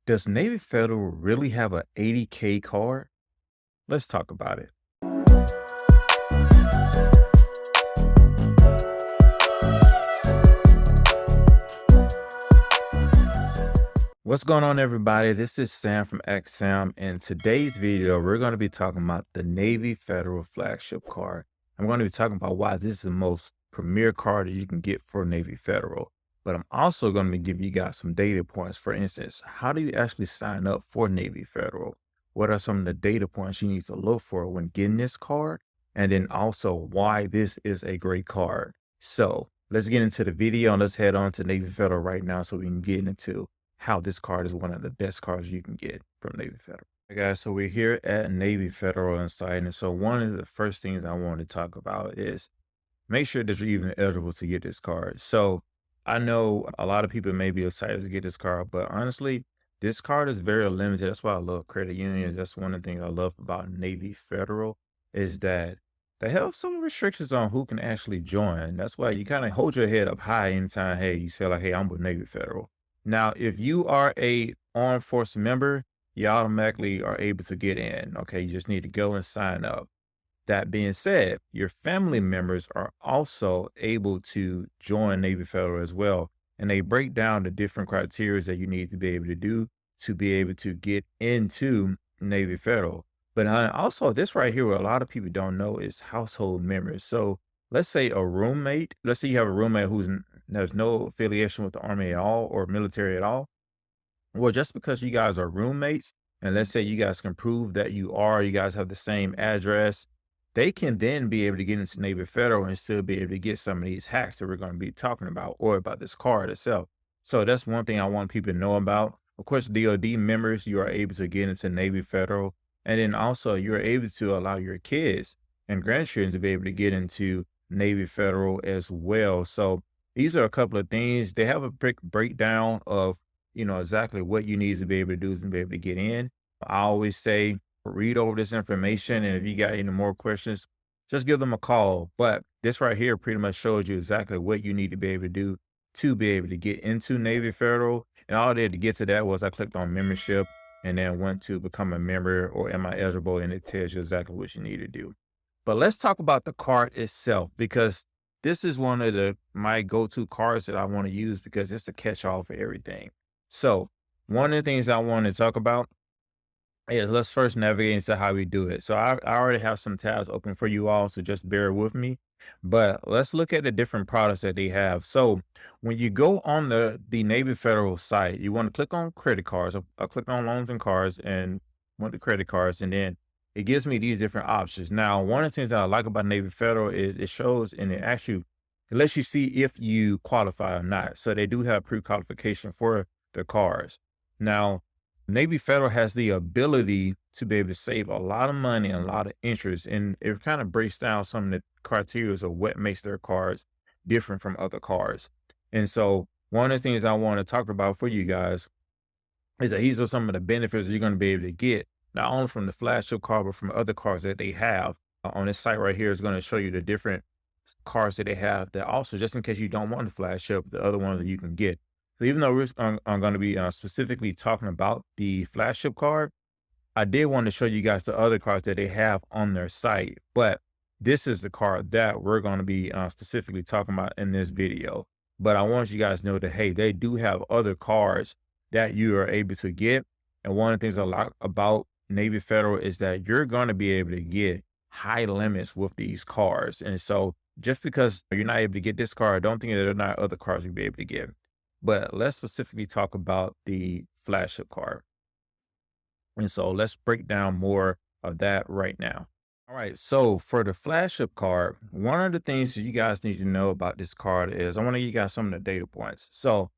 Does Navy Federal really have a 80K card? Let's talk about it. What's going on, everybody? This is Sam from XSAM. In today's video, we're going to be talking about the Navy Federal Flagship card. I'm going to be talking about why this is the most premier card that you can get for Navy Federal. But I'm also going to be giving you guys some data points. For instance, how do you actually sign up for Navy Federal? What are some of the data points you need to look for when getting this card? And then also why this is a great card. So let's get into the video and let's head on to Navy Federal right now so we can get into how this card is one of the best cards you can get from Navy Federal. Hey guys, so we're here at Navy Federal Insight. And so one of the first things I want to talk about is make sure that you're even eligible to get this card. So I know a lot of people may be excited to get this card, but honestly, this card is very limited. That's why I love credit unions. That's one of the things I love about Navy Federal is that they have some restrictions on who can actually join. That's why you kind of hold your head up high anytime, hey, you say like, hey, I'm with Navy Federal. Now, if you are a armed force member, you automatically are able to get in. Okay, you just need to go and sign up. That being said, your family members are also able to join Navy Federal as well. And they break down the different criteria that you need to be able to do to be able to get into Navy Federal. But also, this right here, what a lot of people don't know is household members. So let's say a roommate, let's say you have a roommate who's there's no affiliation with the Army at all or military at all. Well, just because you guys are roommates, and let's say you guys can prove that you guys have the same address, they can then be able to get into Navy Federal and still be able to get some of these hacks that we're going to be talking about or about this card itself. So that's one thing I want people to know about. Of course, DoD members, you are able to get into Navy Federal. And then also you're able to allow your kids and grandchildren to be able to get into Navy Federal as well. So these are a couple of things. They have a quick breakdown of, exactly what you need to be able to do to be able to get in. I always say, read over this information. And if you got any more questions, just give them a call. But this right here pretty much shows you exactly what you need to be able to do to be able to get into Navy Federal. And all I did to get to that was I clicked on membership and then went to become a member or am I eligible? And it tells you exactly what you need to do. But let's talk about the card itself, because this is one of my go-to cards that I want to use because it's the catch-all for everything. So one of the things I want to talk about is let's first navigate into how we do it. So I already have some tabs open for you all, so just bear with me. But let's look at the different products that they have. So when you go on the Navy Federal site, you want to click on credit cards. I'll click on loans and cards and want the credit cards, and then it gives me these different options. Now, one of the things that I like about Navy Federal is it shows and it lets you see if you qualify or not. So they do have pre-qualification for the cards. Now, Navy Federal has the ability to be able to save a lot of money and a lot of interest. And it kind of breaks down some of the criteria of what makes their cards different from other cards. And so one of the things I want to talk about for you guys is that these are some of the benefits you're going to be able to get, not only from the flagship card, but from other cards that they have. On this site right here is going to show you the different cards that they have that also, just in case you don't want the flagship, the other ones that you can get. So even though I'm going to be specifically talking about the flagship card, I did want to show you guys the other cards that they have on their site. But this is the card that we're going to be specifically talking about in this video. But I want you guys to know that, hey, they do have other cards that you are able to get. And one of the things I like about Navy Federal is that you're going to be able to get high limits with these cards. And so just because you're not able to get this card, don't think that there are not other cards you'll be able to get. But let's specifically talk about the flagship card. And so let's break down more of that right now. All right. So for the flagship card, one of the things that you guys need to know about this card is I want to give you guys some of the data points. So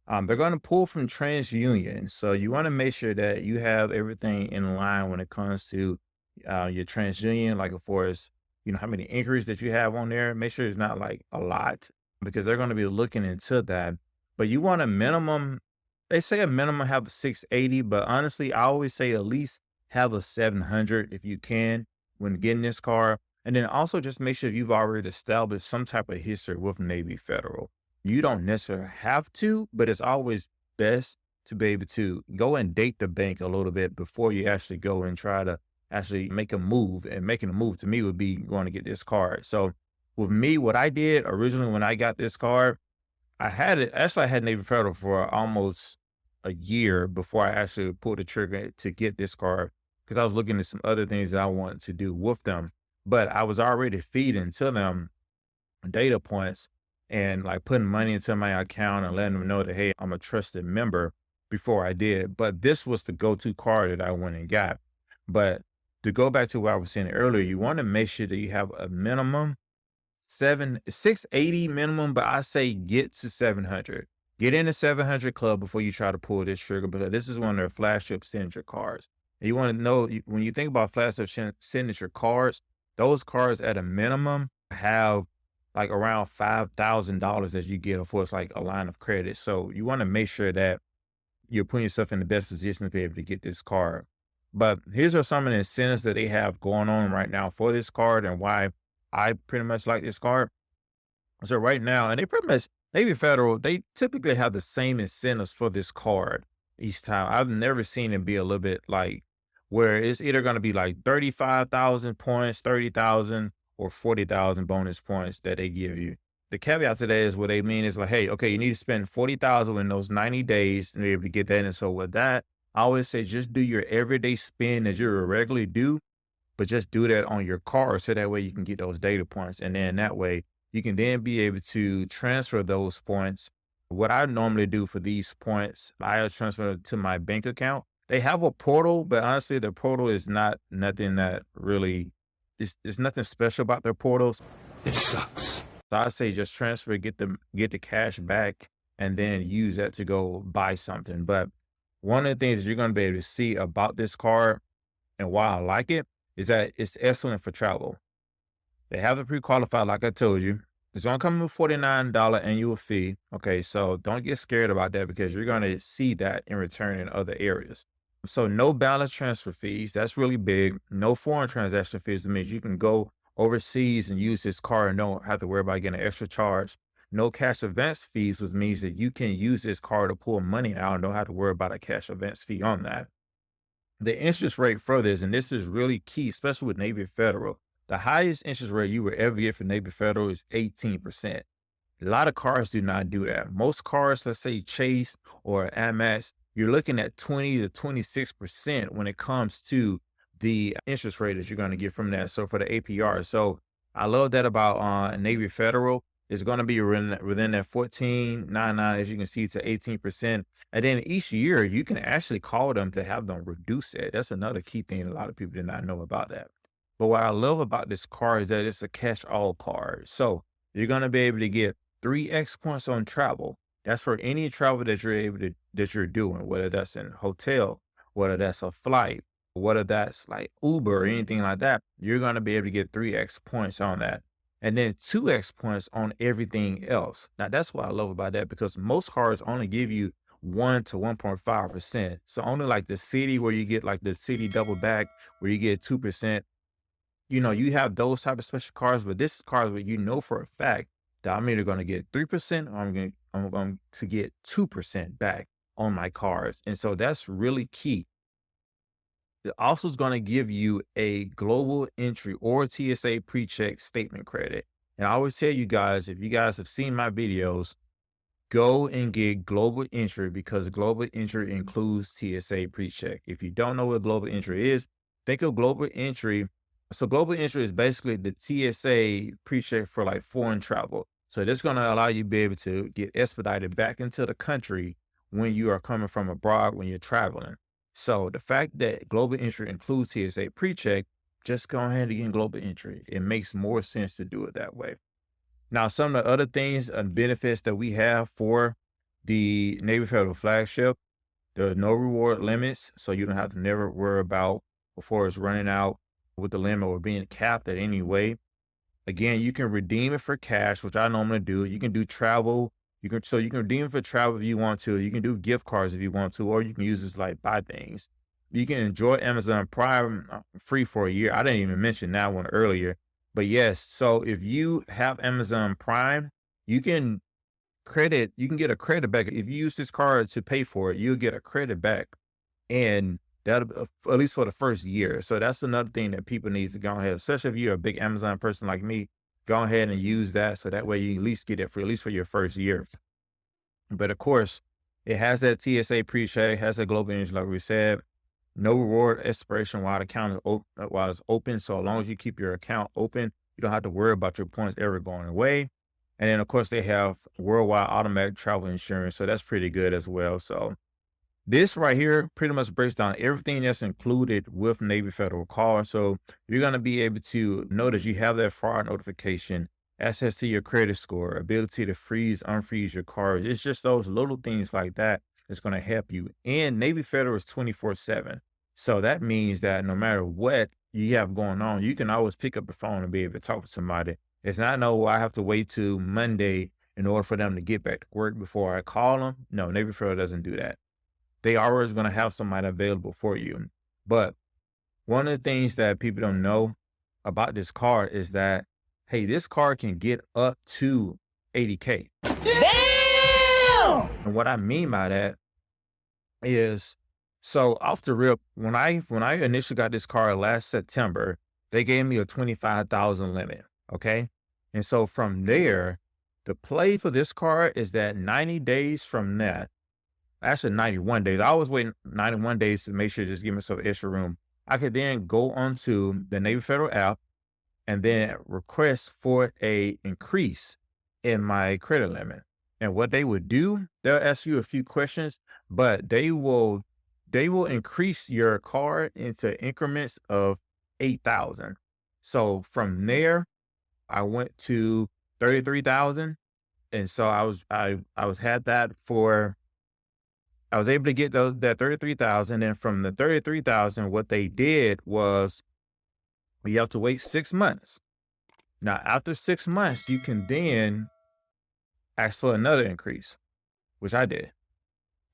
they're going to pull from TransUnion. So you want to make sure that you have everything in line when it comes to your TransUnion, like of course, how many inquiries that you have on there. Make sure it's not like a lot because they're going to be looking into that. But you want a minimum, they say a minimum have a 680, but honestly, I always say at least have a 700 if you can when getting this car. And then also just make sure you've already established some type of history with Navy Federal. You don't necessarily have to, but it's always best to be able to go and date the bank a little bit before you actually go and try to actually make a move. And making a move to me would be going to get this card. So with me, what I did originally when I got this card, I had it actually I had Navy Federal for almost a year before I actually pulled the trigger to get this card because I was looking at some other things that I wanted to do with them. But I was already feeding to them data points and like putting money into my account and letting them know that, hey, I'm a trusted member before I did. But this was the go-to card that I went and got. But to go back to what I was saying earlier, you want to make sure that you have a minimum 680 minimum, but I say get to 700. Get in the 700 club before you try to pull this trigger because this is one of their flagship signature cards. And you want to know when you think about flagship signature cards, those cards at a minimum have like around $5,000 that you get for it's like a line of credit. So you want to make sure that you're putting yourself in the best position to be able to get this card. But here's are some of the incentives that they have going on right now for this card and why I pretty much like this card. So right now, and they pretty much Navy Federal, they typically have the same incentives for this card each time. I've never seen it be a little bit like where it's either going to be like 35,000 points, 30,000 or 40,000 bonus points that they give you. The caveat to that is what they mean is like, hey, okay, you need to spend 40,000 in those 90 days to be able to get that. And so with that, I always say just do your everyday spend as you regularly do, but just do that on your card so that way you can get those data points. And then that way you can then be able to transfer those points. What I normally do for these points, I transfer to my bank account. They have a portal, but honestly, the portal is not nothing that really, it's nothing special about their portals. It sucks. So I say just transfer, get the cash back, and then use that to go buy something. But one of the things that you're going to be able to see about this card and why I like it is that it's excellent for travel. They have it pre-qualified, like I told you. It's going to come with $49 annual fee. Okay, so don't get scared about that because you're going to see that in return in other areas. So no balance transfer fees. That's really big. No foreign transaction fees. That means you can go overseas and use this card and don't have to worry about getting an extra charge. No cash advance fees, which means that you can use this card to pull money out and don't have to worry about a cash advance fee on that. The interest rate for this, and this is really key, especially with Navy Federal, the highest interest rate you will ever get for Navy Federal is 18%. A lot of cards do not do that. Most cards, let's say Chase or Amex, you're looking at 20 to 26% when it comes to the interest rate that you're going to get from that. So for the APR. So I love that about Navy Federal. It's going to be within that 14.99, as you can see, to 18%. And then each year you can actually call them to have them reduce it. That's another key thing a lot of people did not know about that. But what I love about this card is that it's a cash all card. So you're going to be able to get 3x points on travel. That's for any travel that you're doing, whether that's in hotel, whether that's a flight, whether that's like Uber or anything like that. You're going to be able to get 3x points on that. And then 2x points on everything else. Now that's what I love about that because most cards only give you 1 to 1.5%. So only like the city where you get like the city double back where you get 2%. You know, you have those type of special cards, but this is cards where you know for a fact that I'm either going to get 3% or I'm going to get 2% back on my cards. And so that's really key. It also is going to give you a global entry or TSA pre-check statement credit. And I always tell you guys, if you guys have seen my videos, go and get global entry because global entry includes TSA pre-check. If you don't know what global entry is, think of global entry. So global entry is basically the TSA pre-check for like foreign travel. So this is going to allow you to be able to get expedited back into the country when you are coming from abroad, when you're traveling. So the fact that global entry includes TSA pre-check, just go ahead and get global entry. It makes more sense to do it that way. Now, some of the other things and benefits that we have for the Navy Federal Flagship, there's no reward limits, so you don't have to never worry about before it's running out with the limit or being capped at any way. Again, you can redeem it for cash, which I normally do. You can do travel. You can redeem it for travel if you want to. You can do gift cards if you want to, or you can use this like buy things. You can enjoy Amazon Prime free for a year. I didn't even mention that one earlier, but yes. So if you have Amazon Prime, you can credit, you can get a credit back. If you use this card to pay for it, you'll get a credit back. And that'll at least for the first year. So that's another thing that people need to go ahead, especially if you're a big Amazon person like me, go ahead and use that. So that way you at least get it for at least for your first year. But of course, it has that TSA pre-check, has a global energy, like we said. No reward expiration while the account is while it's open. So as long as you keep your account open, you don't have to worry about your points ever going away. And then of course they have worldwide automatic travel insurance. So that's pretty good as well. So this right here pretty much breaks down everything that's included with Navy Federal Card. So you're going to be able to notice you have that fraud notification, access to your credit score, ability to freeze, unfreeze your card. It's just those little things like that that's going to help you. And Navy Federal is 24/7. So that means that no matter what you have going on, you can always pick up the phone and be able to talk to somebody. It's not, no, I have to wait till Monday in order for them to get back to work before I call them. No, Navy Federal doesn't do that. They are always going to have somebody available for you. But one of the things that people don't know about this card is that, hey, this card can get up to 80K. Damn! And what I mean by that is, so off the rip, when I initially got this card last September, they gave me a 25,000 limit. Okay. And so from there, the play for this card is that 90 days from that, actually 91 days. I always wait 91 days to make sure just give myself extra room. I could then go onto the Navy Federal app and then request for a increase in my credit limit. And what they would do, they'll ask you a few questions, but they will increase your card into increments of 8,000. So from there, I went to 33,000. And so I was able to get that 33,000. And from the 33,000, what they did was you have to wait 6 months. Now, after 6 months, you can then ask for another increase, which I did.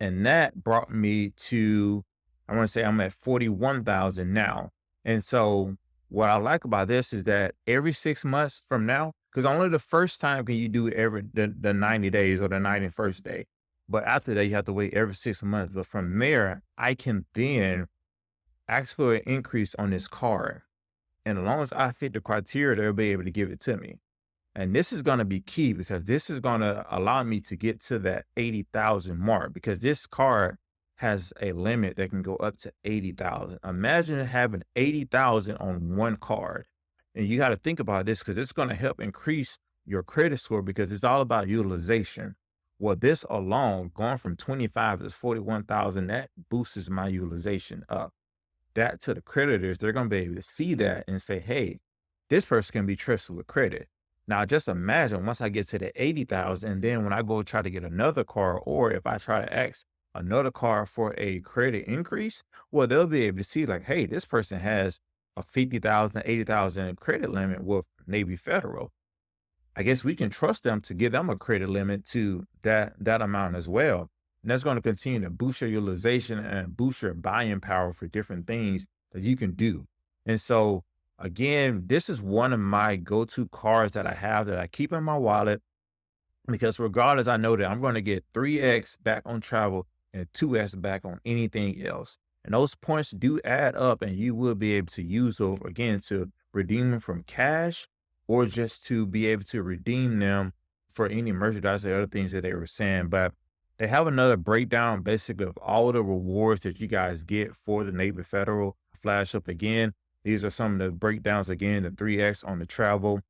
And that brought me to, I want to say I'm at 41,000 now. And so what I like about this is that every 6 months from now, because only the first time can you do the 90 days or the 91st day. But after that, you have to wait every 6 months. But from there, I can then ask for an increase on this card. And as long as I fit the criteria, they'll be able to give it to me. And this is going to be key because this is going to allow me to get to that 80,000 mark, because this card has a limit that can go up to 80,000. Imagine having 80,000 on one card. And you got to think about this because it's going to help increase your credit score because it's all about utilization. Well, this alone, going from 25 to 41,000, that boosts my utilization up. That to the creditors, they're going to be able to see that and say, hey, this person can be trusted with credit. Now, just imagine once I get to the 80,000, and then when I go try to get another car, or if I try to ask another car for a credit increase, well, they'll be able to see like, hey, this person has a 50,000, 80,000 credit limit with Navy Federal. I guess we can trust them to give them a credit limit to that amount as well. And that's going to continue to boost your utilization and boost your buying power for different things that you can do. And so again, this is one of my go-to cards that I have that I keep in my wallet because regardless, I know that I'm going to get 3X back on travel and 2X back on anything else. And those points do add up and you will be able to use those again to redeem them from cash or just to be able to redeem them for any merchandise or other things that they were saying. But they have another breakdown basically of all the rewards that you guys get for the Navy Federal Flagship. Again, these are some of the breakdowns. Again, the 3X on the travel,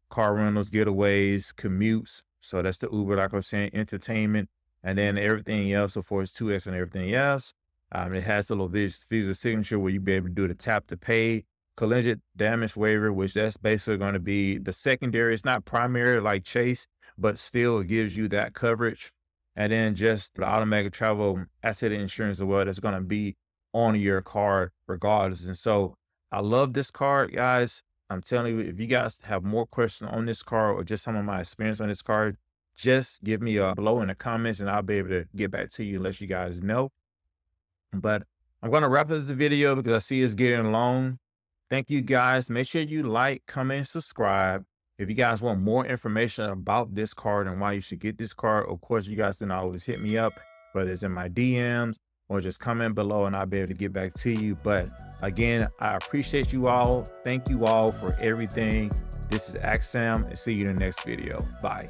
car rentals, getaways, commutes. So that's the Uber, like I was saying, entertainment, and then everything else. Of course, 2X and everything else. It has a little Visa signature where you be able to do the tap to pay, collision damage waiver, which that's basically going to be the secondary. It's not primary like Chase, but still it gives you that coverage. And then just the automatic travel asset insurance as well. That's going to be on your card regardless. And so I love this card, guys. I'm telling you, if you guys have more questions on this card or just some of my experience on this card, just give me a below in the comments and I'll be able to get back to you and let you guys know. But I'm going to wrap up this video because I see it's getting long. Thank you guys. Make sure you like, comment, subscribe. If you guys want more information about this card and why you should get this card, of course, you guys can always hit me up, whether it's in my DMs or just comment below and I'll be able to get back to you. But again, I appreciate you all. Thank you all for everything. This is Sam and see you in the next video. Bye.